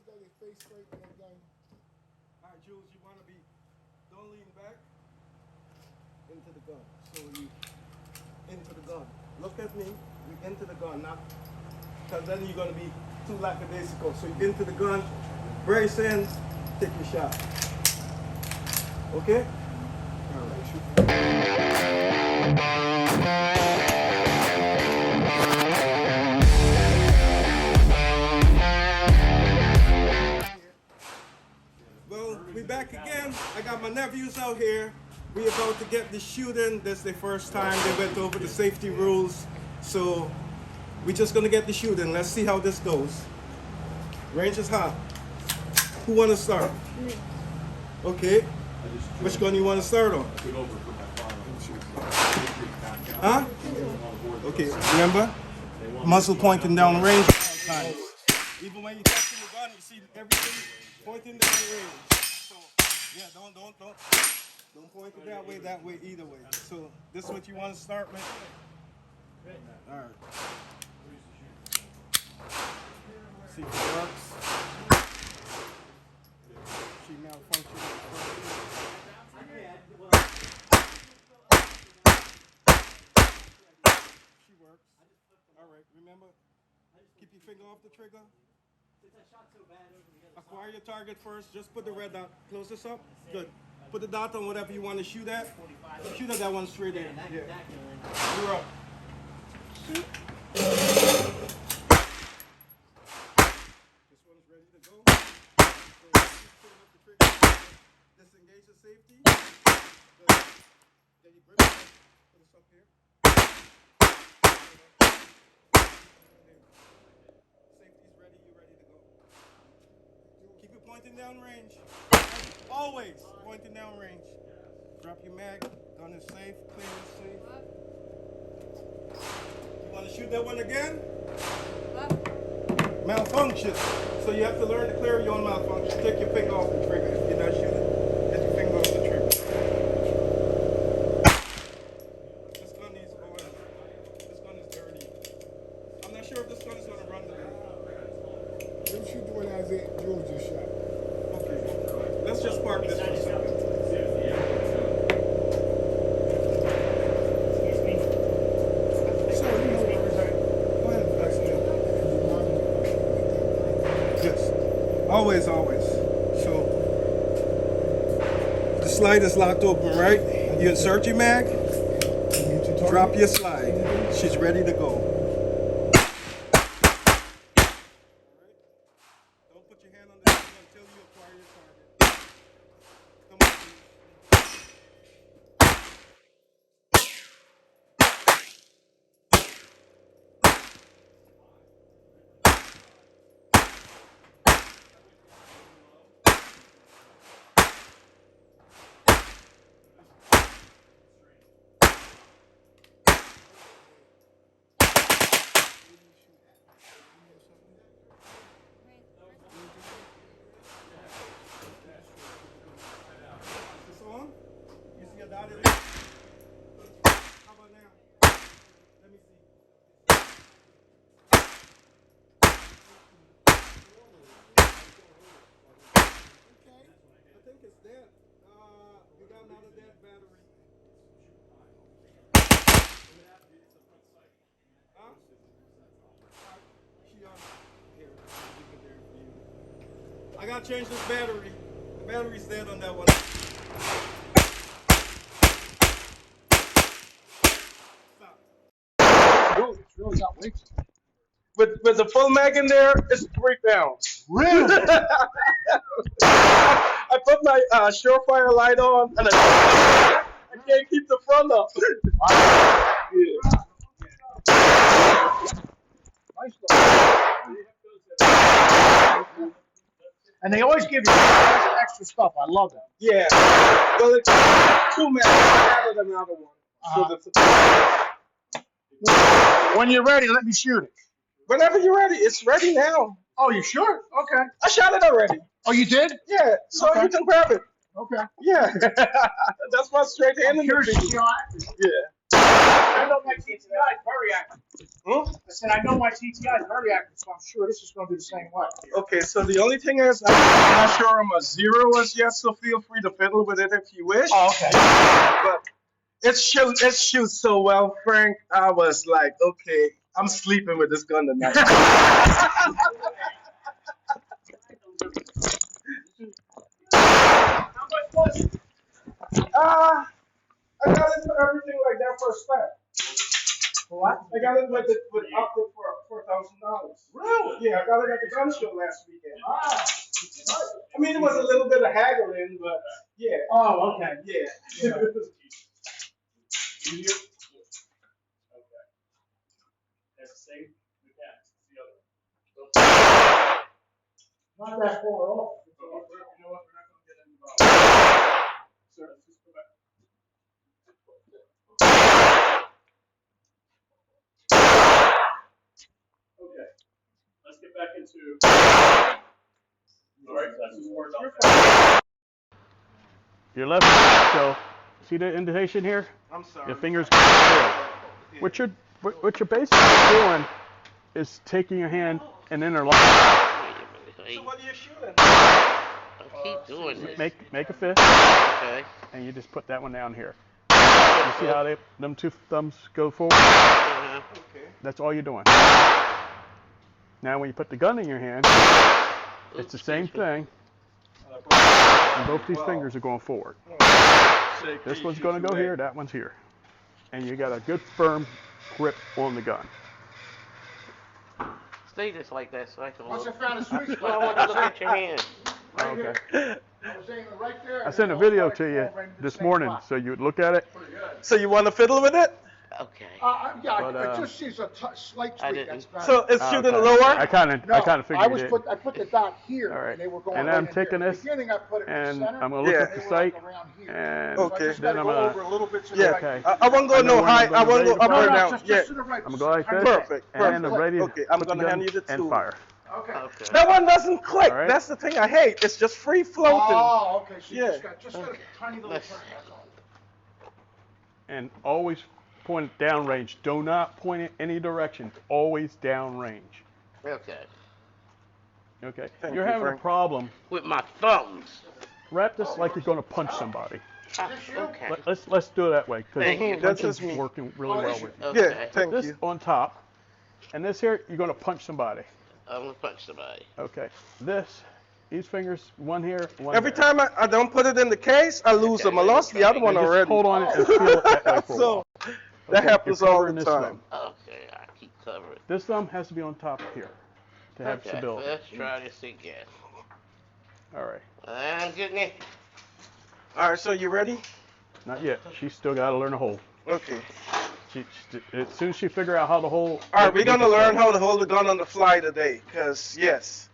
got his face straight and that gun. All right, Jules, you want to be, don't lean back. Into the gun. So you, into the gun. Look at me, we into the gun, not, because then you're going to be too lackadaisical. So you into the gun, brace in, take your shot. Okay? All right. Well, we back again. I got my nephews out here. We about to get the shooting. This is the first time they went over the safety rules. So we just gonna get the shooting. Let's see how this goes. Range is hot. Who wanna start? Okay. Which gun you wanna start on? Huh? Okay, remember? Muzzle pointing down range at all times. Even when you're touching the gun, you see everything pointing down range. So yeah, don't point it that way, either way. So this is what you want to start with? All right. See if it works. She malfunctioned. She works. All right, remember, keep your finger off the trigger. Acquire your target first. Just put the red dot. Close this up. Good. Put the dot on whatever you want to shoot at. Shoot at that one straight in. Yeah. You're up. Shoot. This one's ready to go. So keep putting up the trigger. Disengage the safety. Good. Then you grip it. Put this up here. Safety's ready. You're ready to go. Keep it pointing down range. Always pointing down range. Drop your mag. Gun is safe. Clear is safe. You want to shoot that one again? Malfunction. So you have to learn to clear your own malfunction. Take your finger off the trigger. If you're not shooting, get your finger off the trigger. This gun needs oil. This gun is dirty. I'm not sure if this gun is going to run today. What you doing as it George just shot? Okay. Let's just park this for a second. Yes. Always. So the slide is locked open, right? You insert your mag, drop your slide. She's ready to go. Don't put your hand on the trigger until you acquire your target. Come on. Is this on? You see a dot in it? How about now? Let me see. Okay, I think it's dead. We got another dead battery. Huh? She on here. I gotta change this battery. The battery's dead on that one. Stop. It's really not weight. With the full mag in there, it's 3 pounds. Really? I put my Surefire light on and I can't keep the front up. Yeah. Nice stuff. And they always give you extra stuff. I love that. Yeah. Well, it's 2 mags. I added another one. So When you're ready, let me shoot it. whenever you're ready, it's ready now. Oh, you sure? Okay. I shot it already. Oh, you did? Yeah, so Okay. you can grab it. Okay. Yeah. That's my straight hand in the Here's video. shot. Yeah. I know my TTI is very active. Hmm? I said I know my TTI is very active, so I'm sure this is going to be the same way. Okay, so the only thing is, I'm not sure I'm a zero as yet, so feel free to fiddle with it if you wish. Oh, okay. But it shoots so well, Frank. I was like, okay, I'm sleeping with this gun tonight. How much was it? I got it for everything like that for a spec. For what? I got it with optic for $1,000. Really? Yeah, I got it at the gun show last weekend. Ah. I mean, it was a little bit of haggling, but yeah. Oh, okay. Yeah. Yeah. Not that far off. You know what? We're not going to get involved. Sir, let's just go back. Okay. Let's get back into. All right, let's just work on that. Your left hand, so see the indentation here? I'm sorry. Your fingers go through. What you're basically doing is taking your hand and interlocking. So what are you shooting? I keep doing this. Make a fist, Okay. and you just put that one down here. You see how them two thumbs go forward? Uh-huh. Okay. That's all you're doing. Now when you put the gun in your hand, it's the same thing, and both these fingers are going forward. This one's going to go here, that one's here. And you got a good firm grip on the gun. Stay just like that so I can Once I look. found a sweet Well, I spot. want to look at your hand. Right Okay. here. I was aiming right there. I sent a video to you this morning, so you would look at it. So you want to fiddle with it? Okay. Yeah, But, it just sees a slight I tweak. didn't. That's So it's Oh, shooting okay. lower? I kind of figured it. I put the dot here, All right. and they were going And right I'm in taking here. this, In the beginning, I put it in and the center. I'm gonna look Yeah. at the They were sight, like around here. and So Okay. I just then gotta I'm go gonna. over a little bit to the Yeah. right. Okay. I won't go I know no when high. I'm I won't go ready to up fire. or down. Just Yeah. to the right. I'm gonna go like this, Perfect. and I'm Perfect. ready to Okay, I'm put the gonna gun hand you the and tool. fire. Okay. Okay. That one doesn't click. All right. That's the thing I hate. It's just free floating. Oh, okay. So you Yeah. just got a tiny little Let's- turn. That's all. And always point it downrange. Do not point it any direction. Always downrange. Okay. Okay. Thank You're you, having Frank. a problem. With my thumbs. Wrap this like you're going to punch somebody. Okay. Let's do it that way Thank you. because That's punching's just me. working really well with you. Okay. Yeah, thank This you. on top, and this here you're going to punch somebody. I'm gonna punch somebody. Okay. This, these fingers, one here, one Every there. time I don't put it in the case, I lose them. I lost the other one And just already. hold on it and feel it that way for a So while. that Okay, happens you're all covering the this time. thumb. Okay, I keep covering. This thumb has to be on top here to have Okay, stability. let's try this again. All right. I'm getting it. All right, so you ready? Not yet. She's still got to learn to hold. Okay. As soon as she figure out how to hold. All right, we're gonna learn how to hold the gun on the fly today, cause yes,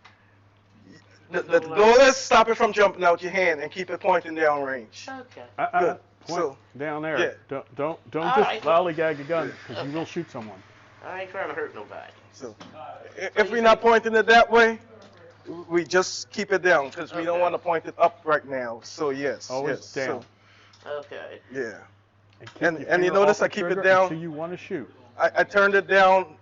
the goal is stop it from jumping out your hand and keep it pointing down range. Okay. Good. Point So, down there. yeah. Don't All just right. lollygag your gun because you will shoot someone. I ain't trying to hurt nobody. So if we're not pointing it that way, we just keep it down, cause we don't Okay. want to point it up right now. So yes, Always yes. down. Okay. So, yeah. keep And your you finger notice off I the keep it trigger down? until you want to shoot. I turned it down,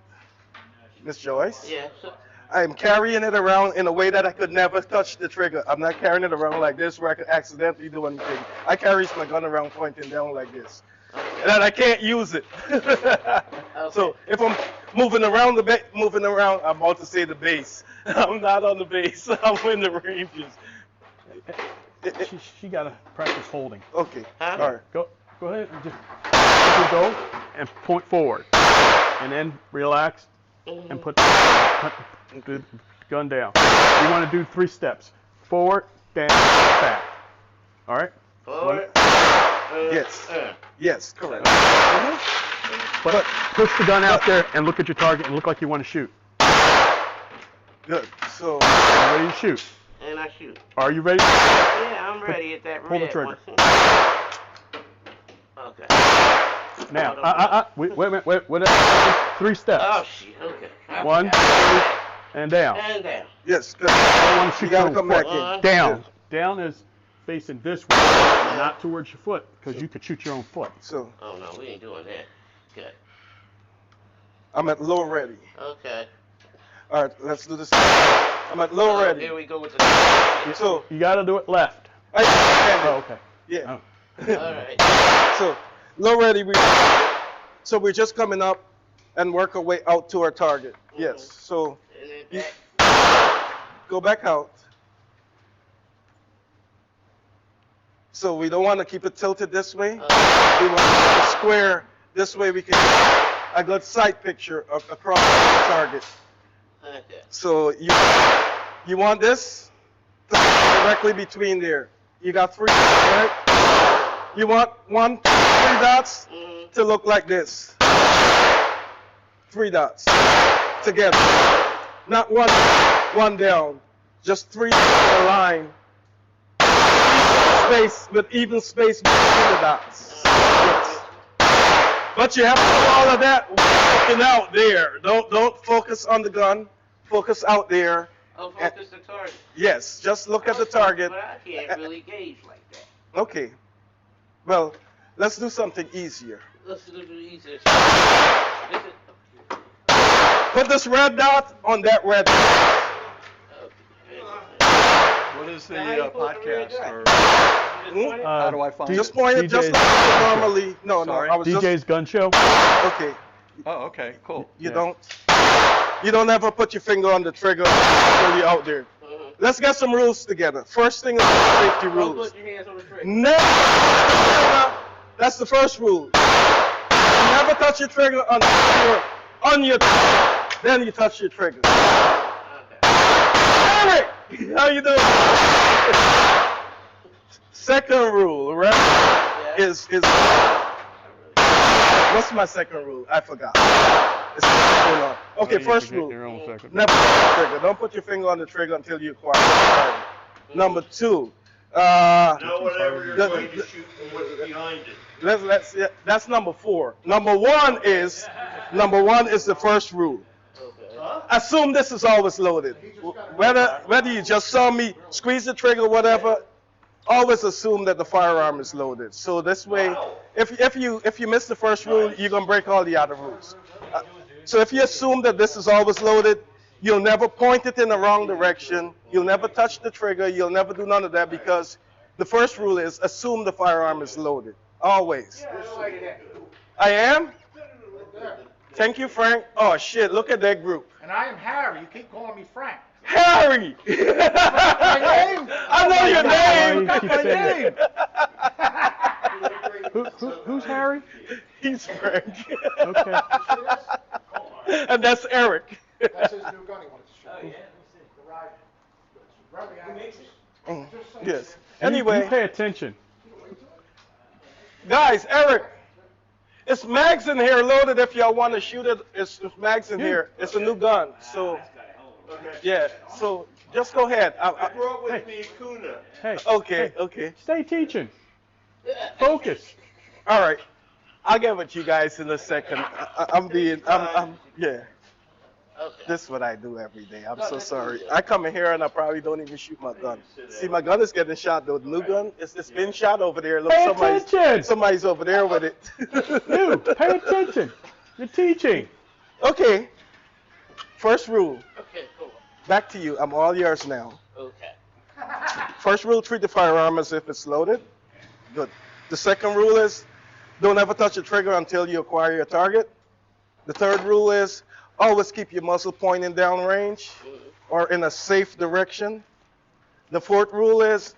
Miss Joyce. Yeah. So, I'm carrying it around in a way that I could never touch the trigger. I'm not carrying it around like this where I could accidentally do anything. I carry my gun around pointing down like this. okay. And I can't use it. So if I'm moving around I'm about to say the base. I'm not on the base. I'm in the ranges. She got to practice holding. Okay. Huh? All right. Go ahead and just go and point forward, and then relax and put the gun down. You want to do 3 steps: forward, down, back. All right. Forward. Yes. Yes, correct. But push the gun out there and look at your target and look like you want to shoot. Good. So Are you ready to shoot? And I shoot. Are you ready? Yeah, I'm ready at that Pull the red trigger. one. Okay. Now, wait a minute. 3 steps. Oh shit. Okay. 1, 2, and down. And down. yes, good. I want to You shoot gotta going come back forward. in. Down. Down is facing this way, not towards your foot, because you could shoot your own foot. So Oh no, we ain't doing that. Good. I'm at low ready. Okay. All right, let's do this. I'm at low Here ready. we go with the. So You got to do it left. I Oh, okay. yeah. Oh. All right. So low ready. So we're just coming up and work our way out to our target. Yes. So And then you back. go back out. So we don't want to keep it tilted this way. We want to keep it square. This way we can get a good sight picture across the target. Okay. So you want this to be directly between there. You got 3 dots, right? You want 1, 2, 3 dots to look like this. 3 dots together. Not one down. Just 3 in a line. Space with even space between the dots. Yes. But you have to do all of that looking out there. Don't focus on the gun. Focus out there. Oh, focus the target. Yes, just look at the target. But I can't really gauge like that. Okay. Well, let's do something easier. Let's do the easiest. Put this red dot on that red dot. What is the Now, how you put the red podcast? dot? Or How do I find Just point it just DJ's like you normally. No, Sorry? I was DJ's just gun show. okay. Oh, okay, cool. You Yeah. don't ever put your finger on the trigger until you're out there. Let's get some rules together. First thing is the safety Don't rules. put your hands on the trigger. Never. That's the first rule. Never touch your trigger until you're on your trigger. Then you touch your trigger. Eric, how you doing? Second rule, right? Is what's my second rule? I forgot. It's hold on. Okay, first rule. Your own second. Never touch the trigger. Don't put your finger on the trigger until you acquire the target. Number 2. Know whatever you're going to shoot and what's behind it. Yeah, that's number 4. Number one is the first rule. Assume this is always loaded. Whether you just saw me squeeze the trigger, whatever, always assume that the firearm is loaded. So this way, if you miss the first rule, you're gonna break all the other rules. So if you assume that this is always loaded, you'll never point it in the wrong direction. You'll never touch the trigger. You'll never do none of that because the first rule is assume the firearm is loaded. Always. I am? Thank you, Frank. Oh, shit. Look at that group. And I am Harry. You keep calling me Frank. Harry! I know your name. Why you keep saying name. Who's Harry? He's Frank. Okay. And that's Eric. That's his new gun he wants to shoot. The ride. Yes. You Anyway, pay attention. guys, Eric, it's mags in here loaded if y'all want to shoot it. It's mags in here. It's a new gun. So, yeah. So just go ahead. I brought with me Kuna. Hey. Okay, hey, okay. Stay teaching. Focus. All right. I'll get with you guys in a second. I'm yeah. Okay. This is what I do every day. I'm so sorry. I come in here and I probably don't even shoot my gun. See, my gun is getting shot though. The new gun, it's been shot over there. Look, Pay attention. somebody's over there with it. You, pay attention. You're teaching. Okay. First rule. Okay, cool. Back to you. I'm all yours now. Okay. First rule, treat the firearm as if it's loaded. Good. The second rule is don't ever touch the trigger until you acquire your target. The third rule is always keep your muzzle pointing downrange or in a safe direction. The fourth rule is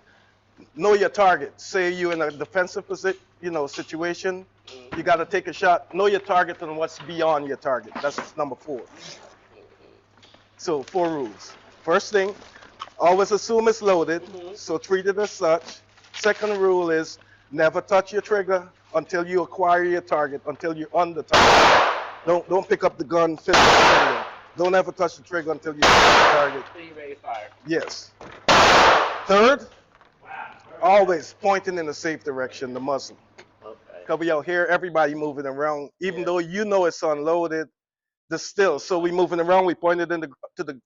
know your target. Say you're in a defensive situation, you got to take a shot. Know your target and what's beyond your target. That's number 4. So 4 rules. First thing, always assume it's loaded, so treat it as such. Second rule is never touch your trigger until you acquire your target, until you're on the target. Don't pick up the gun physically. Don't ever touch the trigger until you're on the target. So you ready to fire? Yes. Third, always pointing in a safe direction, the muzzle. Okay. Because we out here, everybody moving around, even though you know it's unloaded, so we moving around, we point it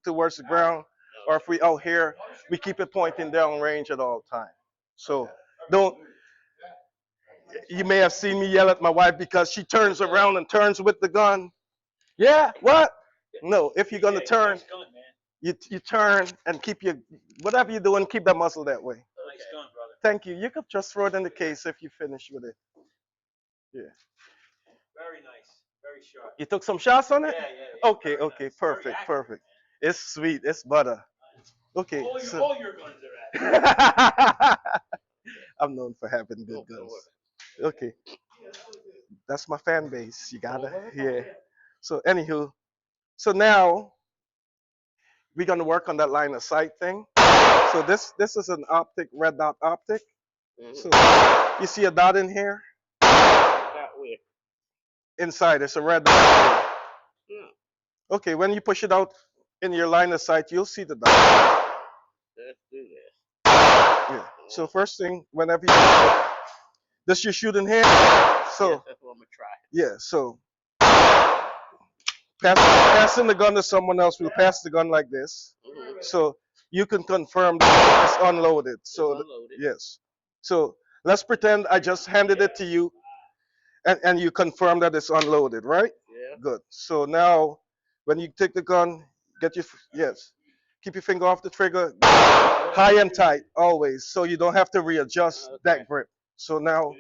towards the ground, or if we out here, we keep it pointing down range at all times. So don't. You may have seen me yell at my wife because she turns around and turns with the gun. Yeah, what? No, if you're gonna turn, you turn and keep your whatever you're doing, keep that muscle that way. Thank you. You could just throw it in the case if you finish with it. Yeah. Very nice. Very sharp. You took some shots on it? Yeah, yeah, yeah. Okay, Very okay, nice. perfect, Very accurate. perfect. It's sweet, it's butter. Okay, so All your guns are at. I'm known for having good guns. Okay, that's my fan base. You gotta, yeah. So anywho, so now we're gonna work on that line of sight thing. So this is an optic, red dot optic. So you see a dot in here? Inside, it's a red dot. Okay, when you push it out in your line of sight, you'll see the dot. Let's do this. Yeah. So first thing, whenever you this you're shooting here. So Yes, that's what I'm gonna try. yeah. So passing the gun to someone else will pass the gun like this. So you can confirm that it's unloaded. So unloaded. yes. So let's pretend I just handed it to you, and you confirm that it's unloaded, right? Yeah. Good. So now, when you take the gun, keep your finger off the trigger, high and tight always, so you don't have to readjust that grip. So now,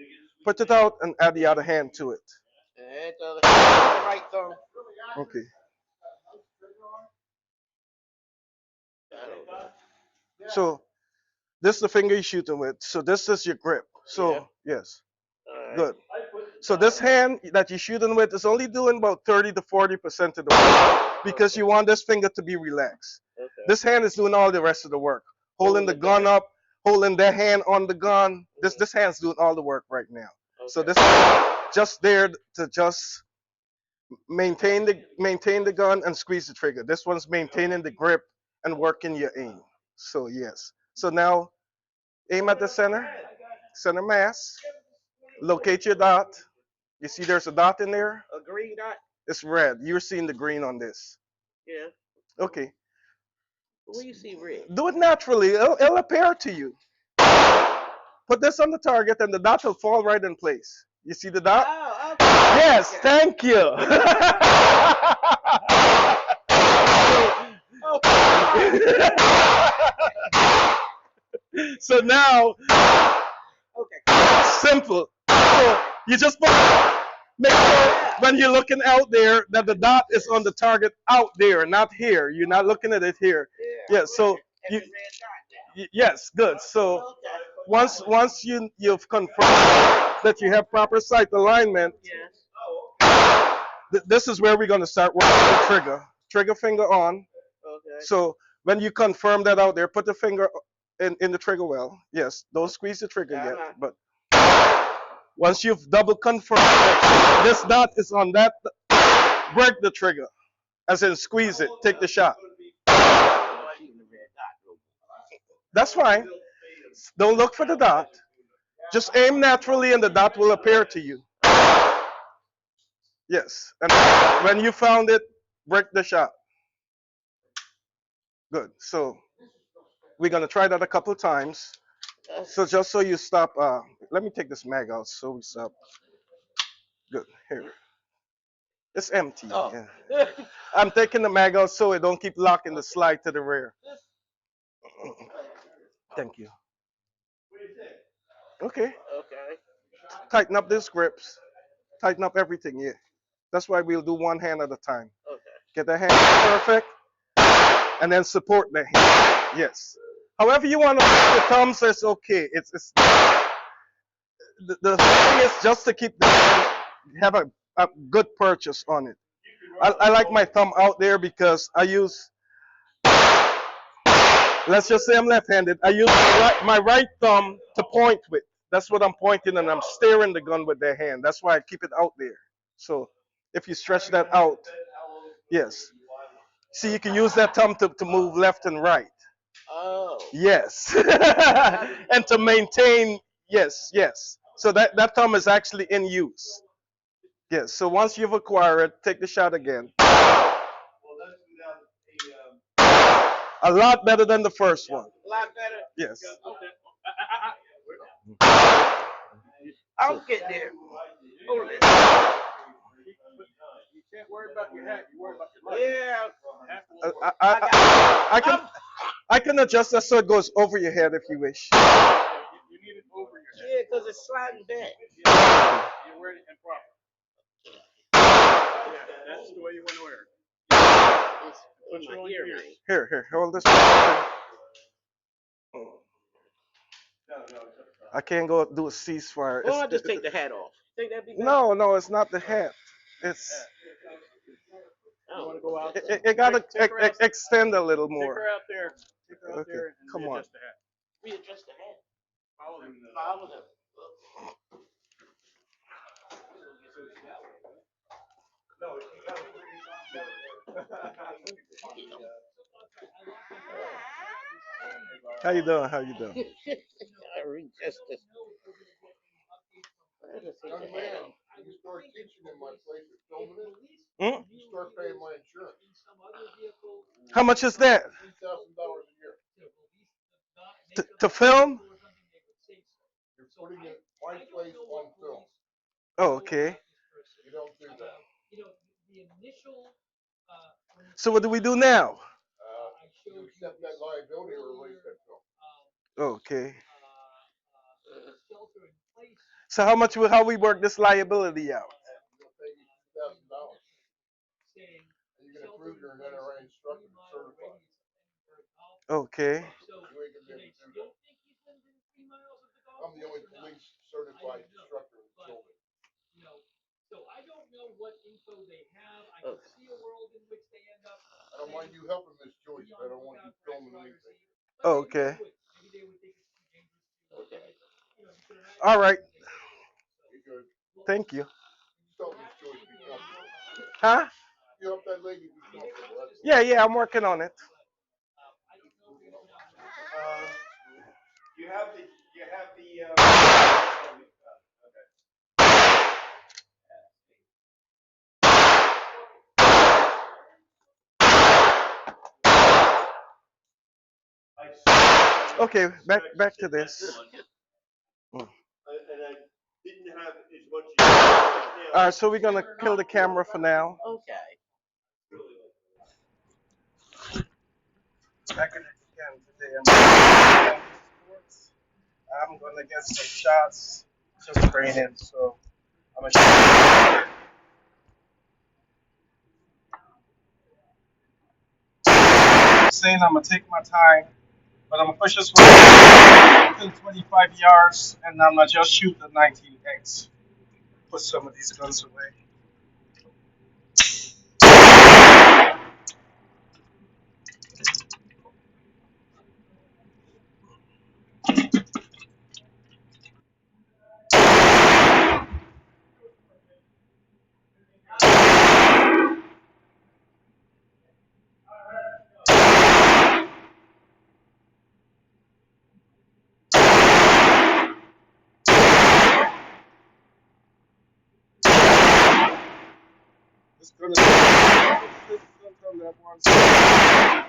put it out and add the other hand to it. And the other hand, right thumb. Okay. So this is the finger you're shooting with. So this is your grip. So yes, good. So this hand that you're shooting with is only doing about 30 to 40% of the work because you want this finger to be relaxed. Okay. This hand is doing all the rest of the work. Holding the gun up, holding that hand on the gun. This hand's doing all the work right now. Okay. So this is just there to just maintain the gun and squeeze the trigger. This one's maintaining the grip and working your aim. So yes. So now aim at the center mass. Locate your dot. You see there's a dot in there? A green dot? It's red. You're seeing the green on this. Yeah. Okay. Where you see red? Do it naturally. It'll appear to you. Put this on the target and the dot will fall right in place. You see the dot? Oh, okay. Yes, thank you. So now, simple. So you just make sure when you're looking out there that the dot is on the target out there, not here. You're not looking at it here. Yeah. So yes, good. So once you've confirmed that you have proper sight alignment, this is where we're going to start working the trigger finger on. Okay. So when you confirm that out there, put the finger in the trigger well. Yes, don't squeeze the trigger yet, but once you've double confirmed that this dot is on that, break the trigger, as in squeeze it, take the shot. That's fine. Don't look for the dot. Just aim naturally and the dot will appear to you. Yes, and when you found it, break the shot. Good. So we're gonna try that a couple of times. So just so you stop, let me take this mag out so we stop. Good. Here. It's empty. Oh. Yeah. I'm taking the mag out so it don't keep locking the slide to the rear. Thank you. Okay. Okay. Tighten up these grips. Tighten up everything. Yeah. That's why we'll do one hand at a time. Okay. Get the hand perfect, and then support the hand. Yes. However you want to use the thumbs, it's okay. It's the thing is just to keep the hand, have a good purchase on it. I like my thumb out there because I use, let's just say I'm left-handed. I use my right thumb to point with. That's what I'm pointing, and I'm steering the gun with that hand. That's why I keep it out there. So if you stretch that out, yes. See, you can use that thumb to move left and right. Oh. Yes. And to maintain, yes. So that thumb is actually in use. Yes. So once you've acquired it, take the shot again. A lot better than the first one. A lot better? Yes. I'll get there. Hold it. You can't worry about your hat. You worry about your life. Yeah. I can adjust that so it goes over your head if you wish. You need it over your head. Yeah, because it's sliding back. You're wearing it improper. Yeah, that's the way you want to wear it. It's with my earring. Here, hold this. I can't go do a ceasefire. Why don't I just take the hat off? Think that'd be better? No, it's not the hat. It's You want to go out? it gotta extend a little Take more. her out there. Take her out Okay, there and come on. readjust the hat. Readjust the hat. Follow him. Follow them. How you doing? I readjust this. I just take the hat off. You start teaching in my place of filming it, Hmm? you start paying my insurance. How much is that $3,000 a year. to film? You're putting it my place on film. Oh, okay. You don't do that. So what do we do now? You accept that liability or erase that film. Okay. So how we work this liability out? You'll pay me $2,000. And you're gonna prove you're an NRA instructor and certified. Okay. You ain't gonna be able to do that. I'm the only police certified instructor in the building. I don't mind you helping Miss Joyce, but I don't want you filming anything. Okay. All right. You good? Thank you. Just help Miss Joyce be comfortable. Huh? You help that lady be comfortable. That's Yeah, I'm working on it. You have the, Okay, back to this. and I didn't have as much. All right, so we're gonna kill the camera for now. Okay. Back at it again today. I'm gonna get some shots. Just training, so I'm gonna shoot. Saying I'm gonna take my time, but I'm gonna push this one within 25 yards, and I'm gonna just shoot the 19X. Put some of these guns away. It's gonna on that one side.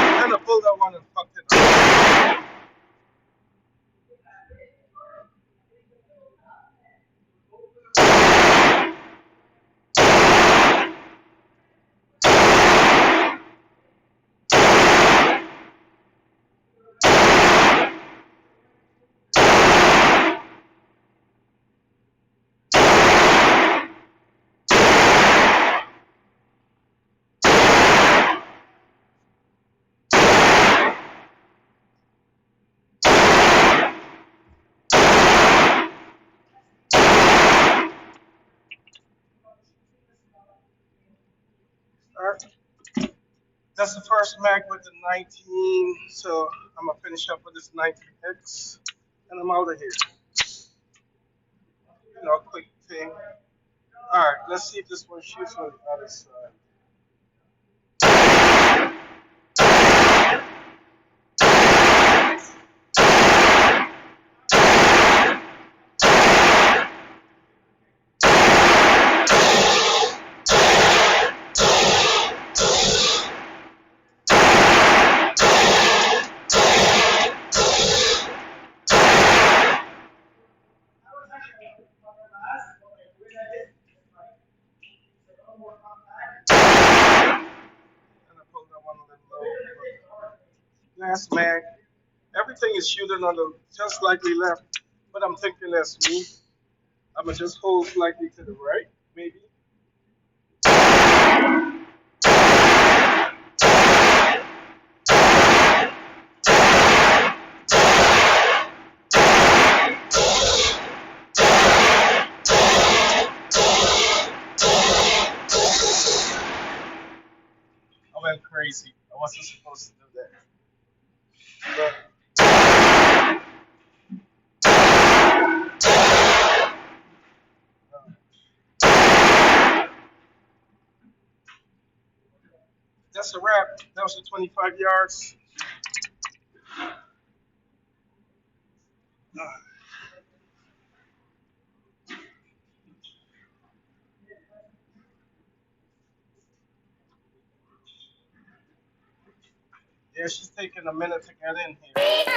I'm gonna pull that one and fuck it up. Alright. That's the first mag with the 19, so I'm gonna finish up with this 19X, and I'm out of here. Quick thing. Alright, let's see if this one shoots on the other side. fast, man. Everything is shooting on the just slightly left, but I'm thinking that's me. I'ma just hold slightly to the right, maybe. I went crazy. I wasn't supposed to do that. But that's a wrap. That was the 25 yards. Yeah, she's taking a minute to get in here.